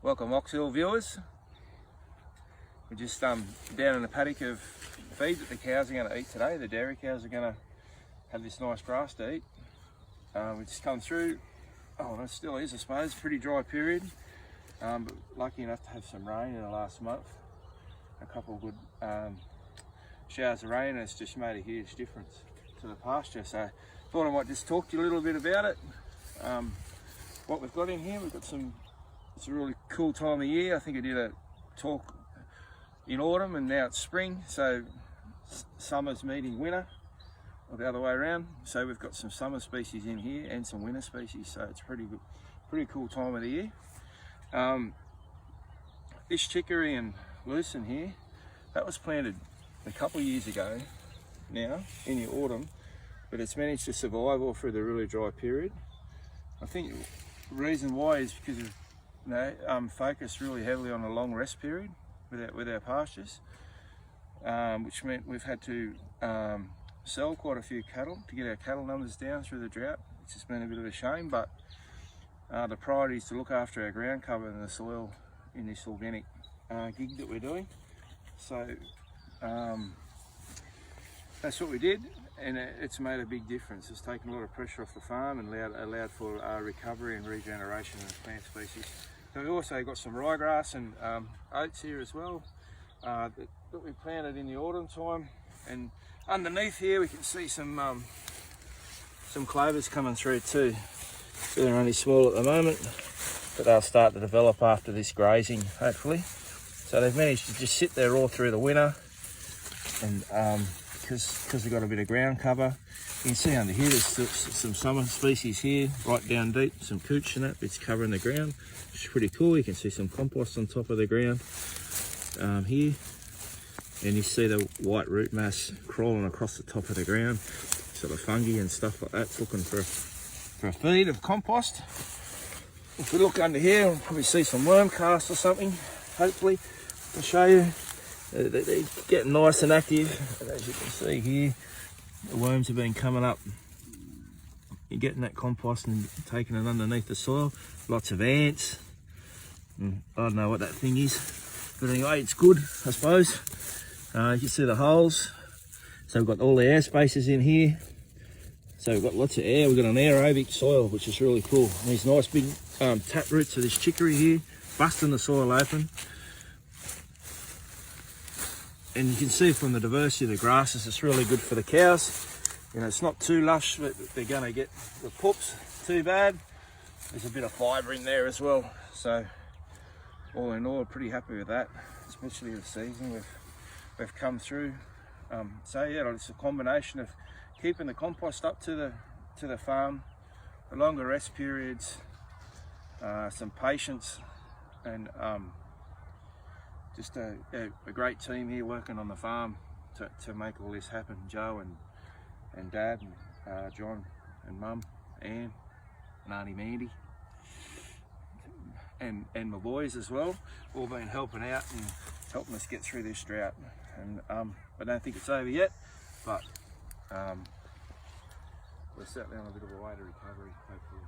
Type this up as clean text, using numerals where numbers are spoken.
Welcome Oxhill viewers. We're just down in the paddock of feed that the cows are going to eat today. The dairy cows are going to have this nice grass to eat. We just come through, it still is I suppose, pretty dry period, but lucky enough to have some rain in the last month. A couple of good showers of rain, and it's just made a huge difference to the pasture. So I thought I might just talk to you a little bit about it. What we've got in here, it's a really cool time of year. I think I did a talk in autumn and now it's spring, so summer's meeting winter, or the other way around. So we've got some summer species in here and some winter species, so it's pretty cool time of the year. This chicory and lucerne here, that was planted a couple of years ago now in the autumn, but it's managed to survive all through the really dry period. I think the reason why is because of focus really heavily on a long rest period with our pastures, which meant we've had to sell quite a few cattle to get our cattle numbers down through the drought, which has been a bit of a shame. But the priority is to look after our ground cover and the soil in this organic gig that we're doing. So that's what we did, and it's made a big difference. It's taken a lot of pressure off the farm and allowed for recovery and regeneration of plant species. So we also got some ryegrass and oats here as well that we planted in the autumn time. And underneath here we can see some clovers coming through too. So they're only small at the moment, but they'll start to develop after this grazing, hopefully. So they've managed to just sit there all through the winter, and because they've got a bit of ground cover. You can see under here there's still some summer species here, right down deep, some couch and that bits covering the ground, which is pretty cool. You can see some compost on top of the ground here, and you see the white root mass crawling across the top of the ground, sort of fungi and stuff like that. It's looking for a feed of compost. If we look under here, we'll probably see some worm cast or something, hopefully. I'll show you. They're getting nice and active, and as you can see here, the worms have been coming up. You're getting that compost and taking it underneath the soil. Lots of ants. I don't know what that thing is, but anyway, it's good, I suppose. You can see the holes. So we've got all the air spaces in here. So we've got lots of air. We've got an aerobic soil, which is really cool. And these nice big tap roots of this chicory here, busting the soil open. And you can see from the diversity of the grasses, it's really good for the cows. You know, it's not too lush, but they're going to get the poops too bad. There's a bit of fibre in there as well. So all in all, pretty happy with that, especially the season we've come through. So yeah, it's a combination of keeping the compost up to the farm, the longer rest periods, some patience, and just a great team here working on the farm to make all this happen. Joe and Dad and John and Mum, Anne and Auntie Mandy, and my boys as well, all been helping out and helping us get through this drought. And I don't think it's over yet, but we're certainly on a bit of a way to recovery, hopefully.